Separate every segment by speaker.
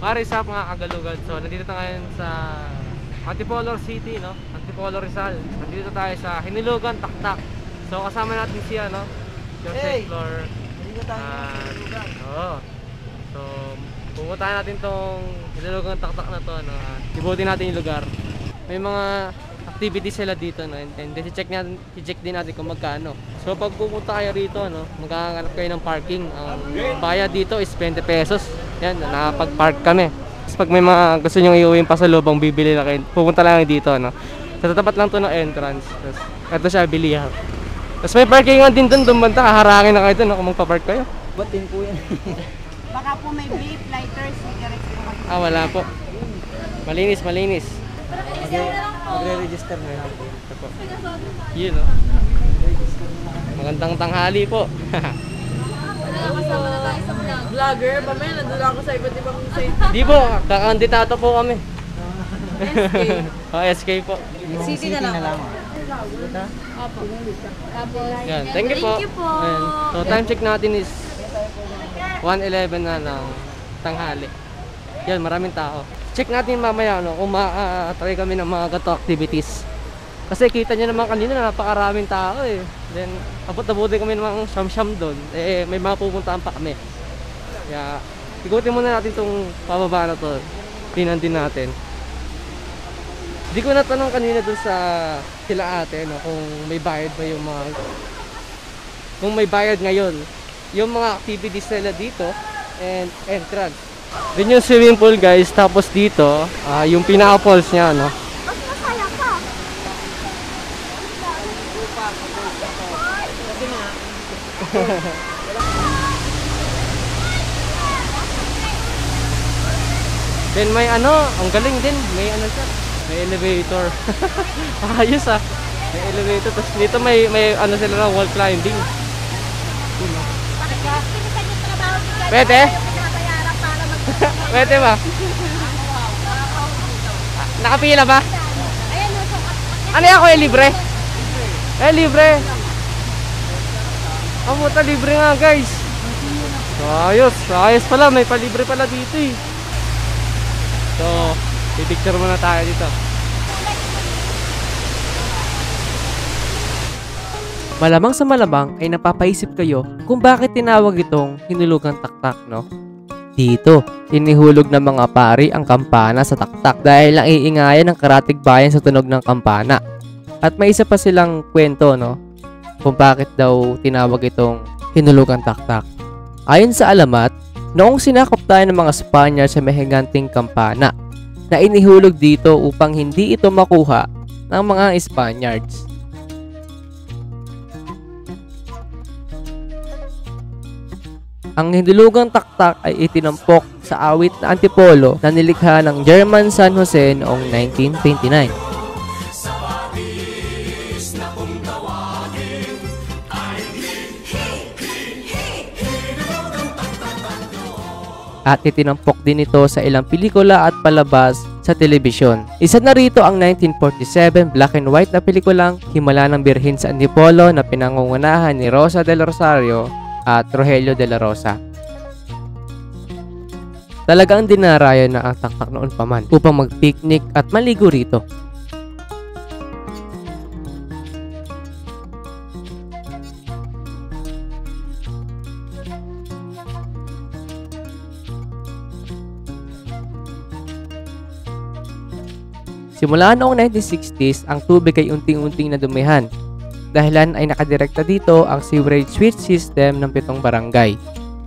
Speaker 1: Paris up mga kagalugan. So nandito tayo ngayon sa Antipolo City, no? Antipolo Rizal. Nandito tayo sa Hinilugan, Taktak. So kasama natin siya, no? Joseph Flor.
Speaker 2: Nandito tayo sa Hinilugan.
Speaker 1: Oo. So pumuntahan natin tong Hinilugan, Taktak na to, no? Ibutin natin yung lugar. May mga activities sila dito, no? And then i-check din natin kung magkano. So pag pumunta kayo rito, no, maghahanap kayo ng parking. Ang bayad dito is 20 pesos. Yan, nakapag-park kami. Tapos pag may mga gusto nyo iuwi pa sa lubang, bibili na kayo, pupunta lang dito, no? Sa tatapat lang to ng entrance. Tapos ito siya, bilihan. Tapos may parkingan din doon banta, haharangin na kayo doon, no, kung magpa-park kayo.
Speaker 2: Ba't din po yan?
Speaker 3: Baka po may vape, lighters, cigarettes po.
Speaker 1: Wala po. Malinis, malinis.
Speaker 2: Magre-register na lang po.
Speaker 1: Ito po. Yun, no? Magandang tanghali po.
Speaker 4: Kasama na tayo sa vlogger. Mamaya nandun ako sa iba't ibang site.
Speaker 1: Di po, kakandidato po kami.
Speaker 4: SK.
Speaker 1: SK po.
Speaker 4: City na lang.
Speaker 3: Opo. Tapos,
Speaker 1: Yan, thank you po. Ayan. So time check natin is 1:11 na ng tanghali. Yan, maraming tao. Check natin mamaya, no, kung try kami ng mga gato activities. Kasi kita nyo naman kanina na napakaraming tao eh. Then abot-abutin kami ng mga siyam-siyam doon. Eh may mga pupuntaan pa kami. Kaya ikutin muna natin itong pababa na to. Tingnan din natin. Hindi ko natanong kanina doon sa sila ate, no, kung may bayad ba yung mga, kung may bayad ngayon yung mga activities nila dito and entrance. Din yung swimming pool guys. Tapos dito yung pinaka-falls niya, no. Then may ang galing din, may siya, may elevator. Ayos may elevator. Tapos dito may sila na wall climbing. Pwede? Pwede ba? Nakapila ba? Ano ako libre? Libre. Puta, libre nga guys. So, ayos pala, may palibre pala dito eh. So, pipicture muna tayo dito. Malamang sa malamang ay napapaisip kayo kung bakit tinawag itong Hinilugang Taktak, no? Dito, inihulog ng mga pari ang kampana sa taktak dahil ang iingayan ng karatig bayan sa tunog ng kampana. At may isa pa silang kwento, no, kung bakit daw tinawag itong Hinulugang Taktak. Ayon sa alamat, noong sinakop tayo ng mga Spaniard sa mehiganting kampana na inihulog dito upang hindi ito makuha ng mga Spaniards. Ang Hinulugang Taktak ay itinampok sa awit na Antipolo na nilikha ng German San Jose noong 1929. At itinampok din ito sa ilang pelikula at palabas sa telebisyon. Isa na rito ang 1947 black and white na pelikulang Himala ng Birhen sa Antipolo na pinangungunahan ni Rosa del Rosario at Rogelio de la Rosa. Talagang dinarayo na ang taktak noon pa man upang mag-picnic at maligo rito. Simula noong 1960s, ang tubig ay unting-unting nadumihan. Dahilan ay nakadirekta dito ang sewerage switch system ng 7 barangay.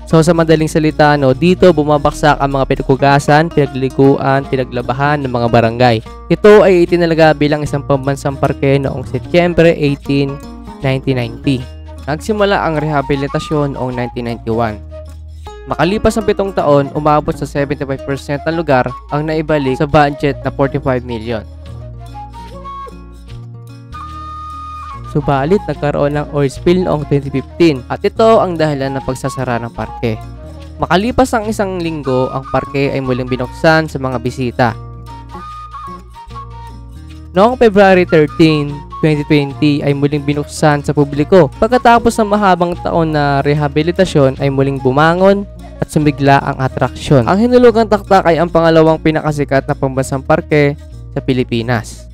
Speaker 1: So sa madaling salita, no, dito bumabaksak ang mga pinaghugasan, pinagliguan, pinaglabahan ng mga barangay. Ito ay itinalaga bilang isang pambansang parke noong Setyembre 18, 1990. Nagsimula ang rehabilitasyon noong 1991. Makalipas ang 7 taon, umabot sa 75% ng lugar ang naibalik sa budget na 45 million. Subalit nagkaroon ng oil spill noong 2015 at ito ang dahilan ng pagsasara ng parke. Makalipas ang 1 linggo, ang parke ay muling binuksan sa mga bisita. Noong February 13, 2020 ay muling binuksan sa publiko. Pagkatapos ng mahabang taon na rehabilitasyon ay muling bumangon at sumigla ang atraksyon. Ang Hinulugang Taktak ay ang pangalawang pinakasikat na pambansang parke sa Pilipinas.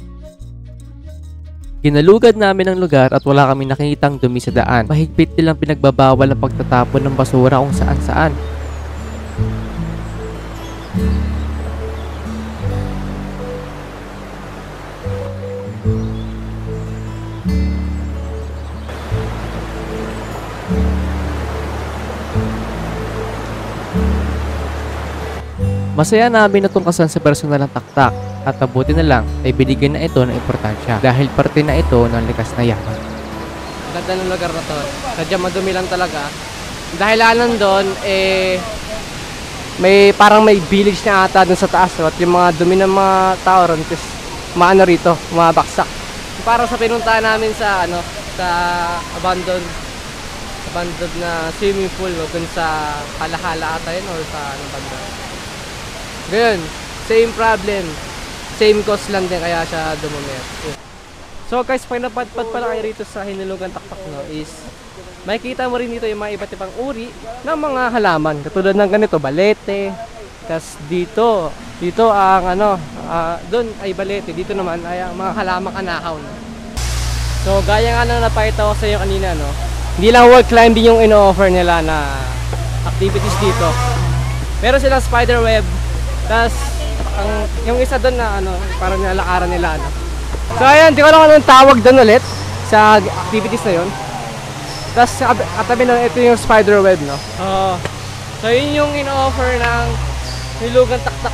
Speaker 1: Ginalugad namin ang lugar at wala kami nakikitang dumi sa daan. Mahigpit nilang pinagbabawal ang pagtatapon ng basura kung saan-saan. Masaya namin natungkasan sa personal ng taktak at mabuti na lang ay binigyan na ito ng importansya dahil parte na ito ng likas na yaman. Ganda ng lugar na to. Sadyang madumi lang talaga. Dahil doon, parang may village na ata dun sa taas. At yung mga dumi ng mga tao ron, maano rito, mga baksak. Parang sa pinuntahan namin sa abandoned na swimming pool dun sa Halahala ata yun or sa anong banda. Ngayon, same problem, same cost lang din kaya siya dumumi. So guys, pag napadpad pala kayo rito sa Hinulugang Taktak is makikita mo rin dito yung mga iba't ibang uri ng mga halaman. Katulad ng ganito, balete. Tapos dito ang doon ay balete. Dito naman ay ang mga halamang anahon. So gaya nga nang napakita ko sa iyo kanina, hindi lang wall climbing yung ino-offer nila na activities dito. Meron silang spider web. Tapos, yung isa doon na parang nalakaran nila. So, ayan, di ko lang anong tawag doon ulit sa activities na yun. Tapos, katabi na ito yung spider web, so, yun yung in-offer ng Hinulugang Taktak,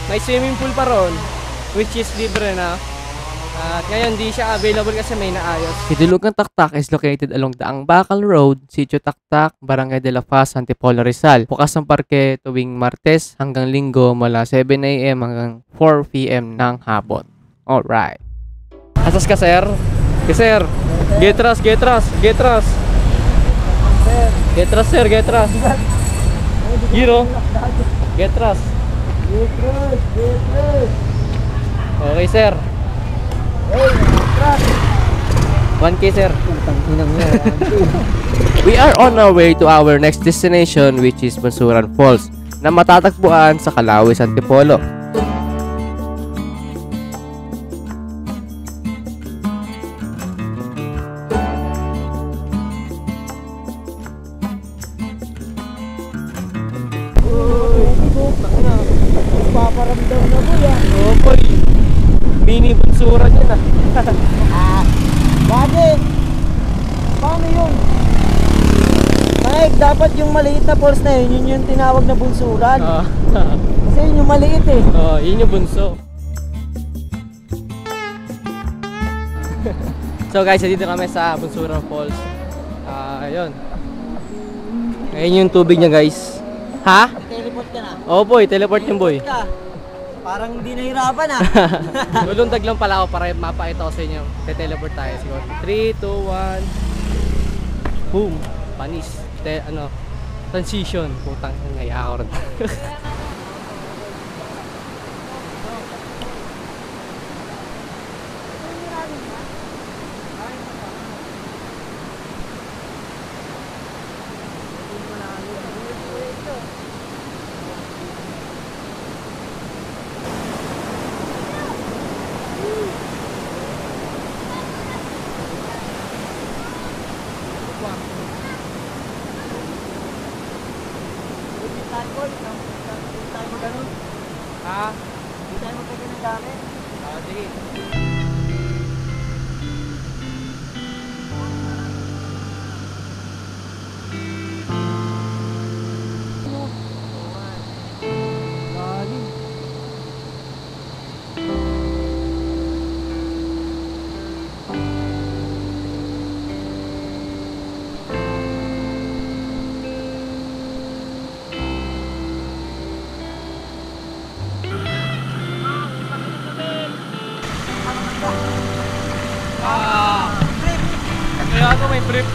Speaker 1: May swimming pool pa ron, which is libre na. At ngayon, di siya available kasi may naayos. Hinulugang Taktak is located along Daang Bakal Road, Sitio Taktak, Barangay de la Paz, Antipolo, Rizal. Bukas ang parke tuwing Martes hanggang Linggo mula 7 AM hanggang 4 PM ng hapon. Alright. Asas ka, sir? Okay, sir. Getras. Getras, sir. Getras. Getras. Okay, sir. 1K, sir. We are on our way to our next destination, which is Bunsuran Falls, na matatagpuan sa Calawis, Antipolo.
Speaker 2: Paparamdam na po yan.
Speaker 1: Oh, boy. Mini bunsuran yan,
Speaker 2: Bakit? Paano yun? Mike, dapat yung maliit na falls na yun yung tinawag na bunsuran. Kasi yun yung maliit eh.
Speaker 1: Yun yung bunso. So guys, dito kami sa Bunsuran Falls. Ayun. Ayun yung tubig niya, guys. Ha?
Speaker 2: Teleport ka na?
Speaker 1: Oo, boy. Teleport yung boy.
Speaker 2: Parang hindi nahirapan
Speaker 1: Lulundag lang pala ako para mapakita ko sa inyo. Te-teleport tayo siguro. 3, 2, 1. Boom. Panis. Transition. Putang ngaya ako rin. Ha?
Speaker 2: Hindi tayo magkagin ng dami.
Speaker 1: Sige. Kaya ako may brief.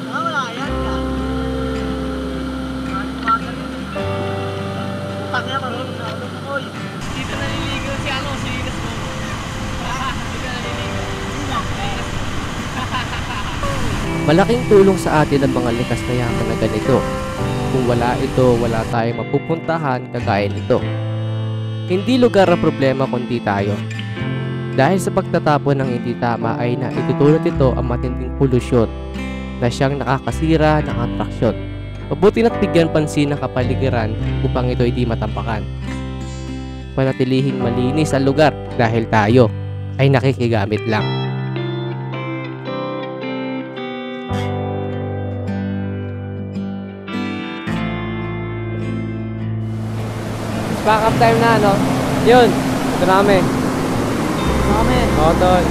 Speaker 2: Wala yan ka. Utang niya marunong sa ulo ko.
Speaker 1: Malaking tulong sa atin ang mga likas na yaman na ganito. Kung wala ito, wala tayong mapupuntahan kagaya nito. Hindi lugar ang problema kundi tayo. Dahil sa pagtatapon ng hindi tama ay naitutulot ito ang matinding polusyon na siyang nakakasira ng atraksyon. Mabuti na't bigyan pansin ng kapaligiran upang ito hindi matampakan. Panatilihing malinis ang lugar dahil tayo ay nakikigamit lang. Pack up time na, no? Yun, ito namin.
Speaker 2: Kami.
Speaker 1: Oo, tol.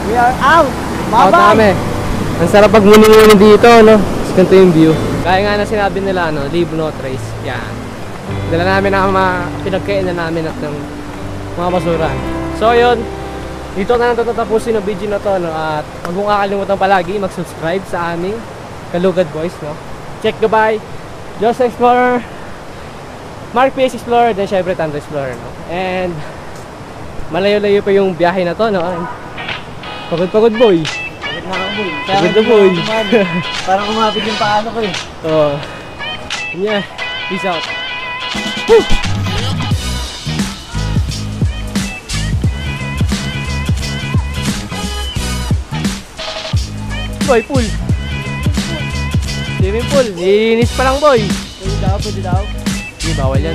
Speaker 2: We are out.
Speaker 1: Out
Speaker 2: Bye-bye.
Speaker 1: namin. Ang sarap pag muni dito, no? Tapos ganito yung view. Kaya nga na sinabi nila, no? Leave no trace. Yan. Dala namin ang mga pinagkainan namin at ng mga basura. So, yun. Dito na lang tatapusin ang video na to, no? At huwag mong kakalimutan palagi mag-subscribe sa aming Kalugad Boys, no? Check goodbye. Just Explorer. Mark PS Explorer, then syempre Thunder Explorer, no? And malayo-layo pa yung biyahe na to, no? Pagod-pagod, boy.
Speaker 2: Pagod na ako, boy.
Speaker 1: Pagod na, boy.
Speaker 2: Parang kumapit yung paano ko eh.
Speaker 1: Oo. Yeah. Peace out. Woo! Boy, pool. Swimming pool. Linis pa lang, boy.
Speaker 2: Pwede daw, pwede daw.
Speaker 1: Hindi, bawal yan.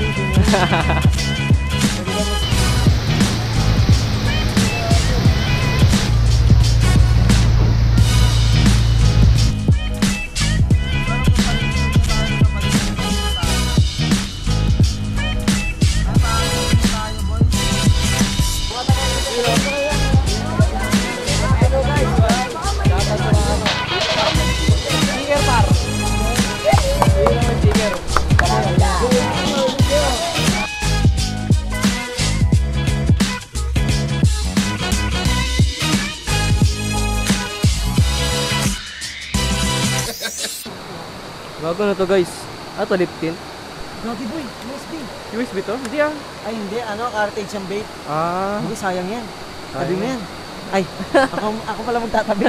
Speaker 1: Bago na to, guys. Ito, liptin.
Speaker 2: Naughty boy, USB.
Speaker 1: USB to? Hindi ah.
Speaker 2: Ay hindi, ano, cartridge ang bait.
Speaker 1: Ah.
Speaker 2: Hindi, sayang yan. Tabi
Speaker 1: Sayang.
Speaker 2: mo yan. Ay, ako pala magtatabi.